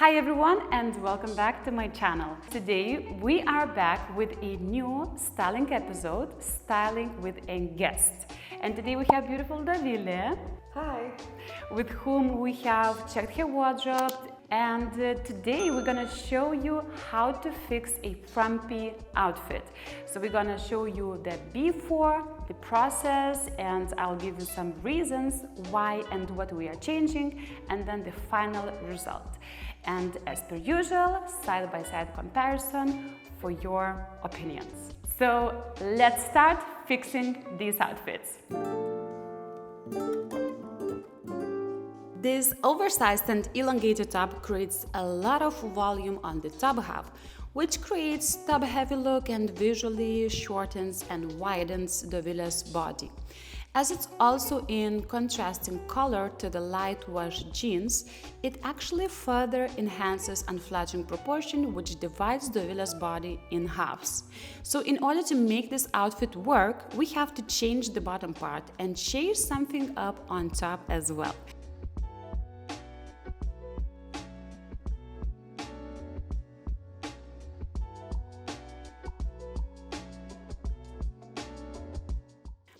Hi everyone and welcome back to my channel. Today we are back with a new styling episode, styling with a guest. And today we have beautiful Davile. Hi. With whom we have checked her wardrobe, and today we're gonna show you how to fix a frumpy outfit. So we're gonna show you the before, the process, and I'll give you some reasons why and what we are changing, and then the final result. And as per usual, side-by-side comparison for your opinions. So let's start fixing these outfits. This oversized and elongated top creates a lot of volume on the top half, which creates top-heavy look and visually shortens and widens Davile's body. As it's also in contrasting color to the light wash jeans, it actually further enhances unflattering proportion, which divides Davile's body in halves. So in order to make this outfit work, we have to change the bottom part and change something up on top as well.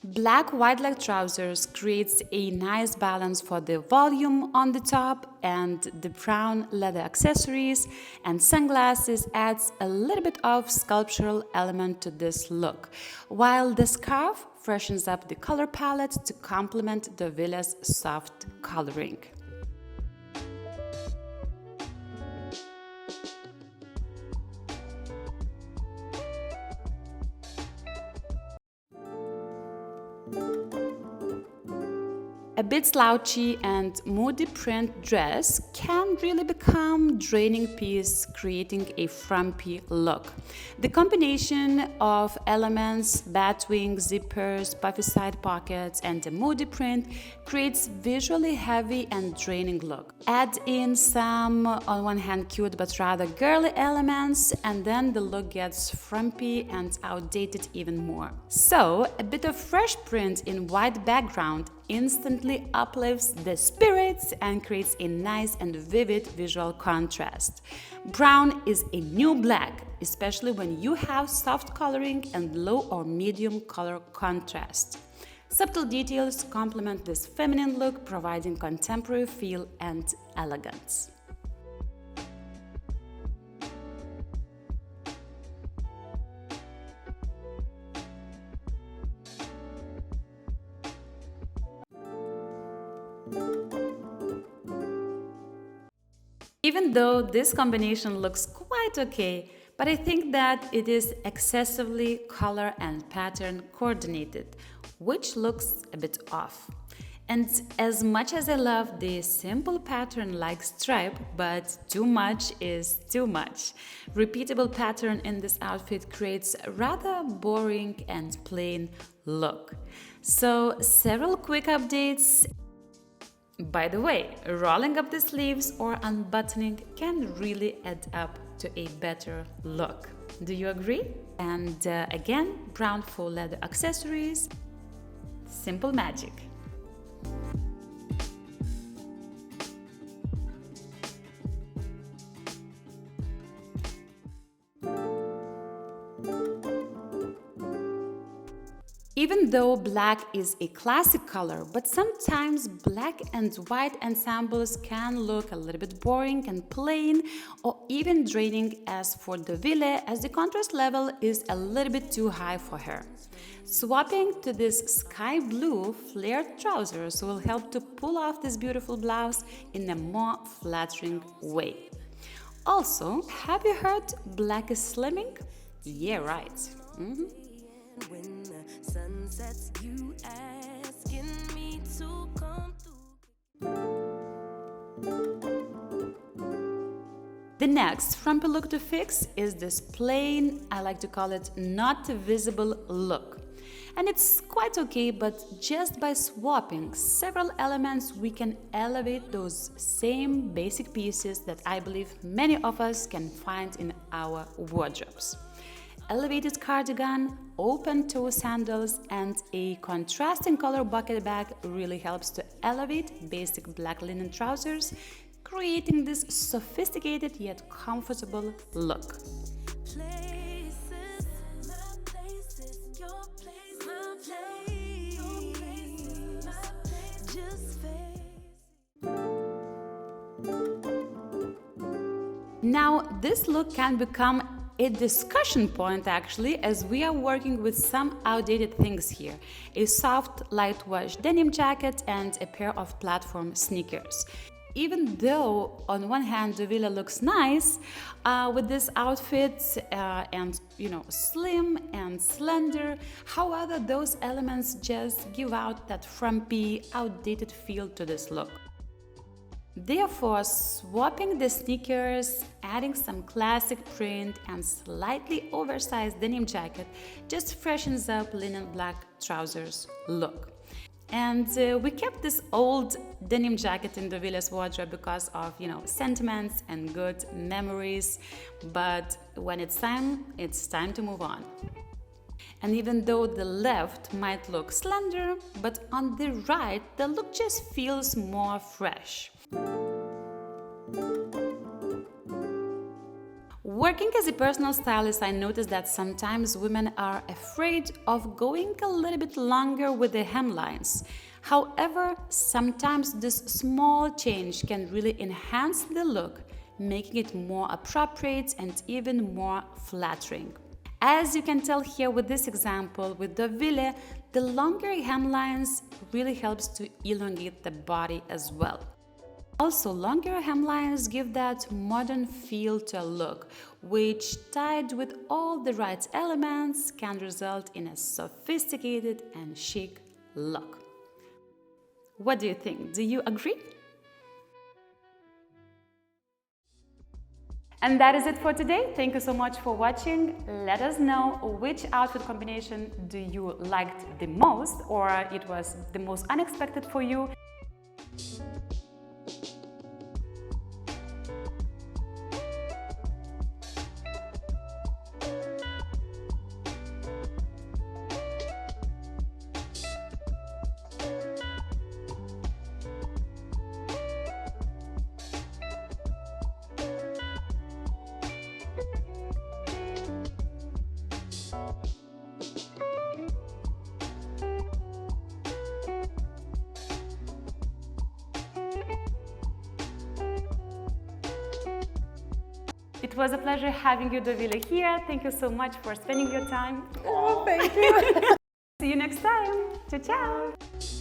Black wide-leg trousers creates a nice balance for the volume on the top, and the brown leather accessories and sunglasses adds a little bit of sculptural element to this look, while the scarf freshens up the color palette to complement Davile's soft coloring. A bit slouchy and moody print dress can really become draining piece, creating a frumpy look. The combination of elements, batwing, zippers, puffy side pockets, and a moody print creates visually heavy and draining look. Add in some, on one hand, cute but rather girly elements, and then the look gets frumpy and outdated even more. So, a bit of fresh print in white background instantly uplifts the spirits and creates a nice and vivid visual contrast. Brown is a new black, especially when you have soft coloring and low or medium color contrast. Subtle details complement this feminine look, providing contemporary feel and elegance. Even though this combination looks quite okay, but I think that it is excessively color and pattern coordinated, which looks a bit off. And as much as I love the simple pattern like stripe, but too much is too much. Repeatable pattern in this outfit creates a rather boring and plain look. So several quick updates. By the way, rolling up the sleeves or unbuttoning can really add up to a better look. Do you agree? And again, brown faux leather accessories. Simple magic. Even though black is a classic color, but sometimes black and white ensembles can look a little bit boring and plain or even draining as for Davile, as the contrast level is a little bit too high for her. Swapping to this sky blue flared trousers will help to pull off this beautiful blouse in a more flattering way. Also, have you heard black is slimming? Yeah, right. When the sun sets, you asking me to come through. The next frumpy look to fix is this plain, I like to call it not visible look. And it's quite okay, but just by swapping several elements, we can elevate those same basic pieces that I believe many of us can find in our wardrobes. Elevated cardigan, open-toe sandals, and a contrasting color bucket bag really helps to elevate basic black linen trousers creating this sophisticated yet comfortable look. Places, my places, your place, my place, your place, my place. Just face. Now, this look can become a discussion point actually, as we are working with some outdated things here: a soft, light wash denim jacket and a pair of platform sneakers. Even though on one hand Davila looks nice with this outfit and slim and slender, however those elements just give out that frumpy, outdated feel to this look. Therefore, swapping the sneakers, adding some classic print and slightly oversized denim jacket just freshens up linen black trousers look. And we kept this old denim jacket in Davila's wardrobe because of, sentiments and good memories. But when it's time to move on. And even though the left might look slender, but on the right, the look just feels more fresh. Working as a personal stylist, I noticed that sometimes women are afraid of going a little bit longer with the hemlines. However, sometimes this small change can really enhance the look, making it more appropriate and even more flattering. As you can tell here with this example with Davila, the longer hemlines really helps to elongate the body as well. Also, longer hemlines give that modern feel to a look, which, tied with all the right elements, can result in a sophisticated and chic look. What do you think? Do you agree? And that is it for today. Thank you so much for watching. Let us know which outfit combination do you liked the most, or it was the most unexpected for you. It was a pleasure having you, Davila, here. Thank you so much for spending your time. Oh, thank you. See you next time. Ciao, ciao.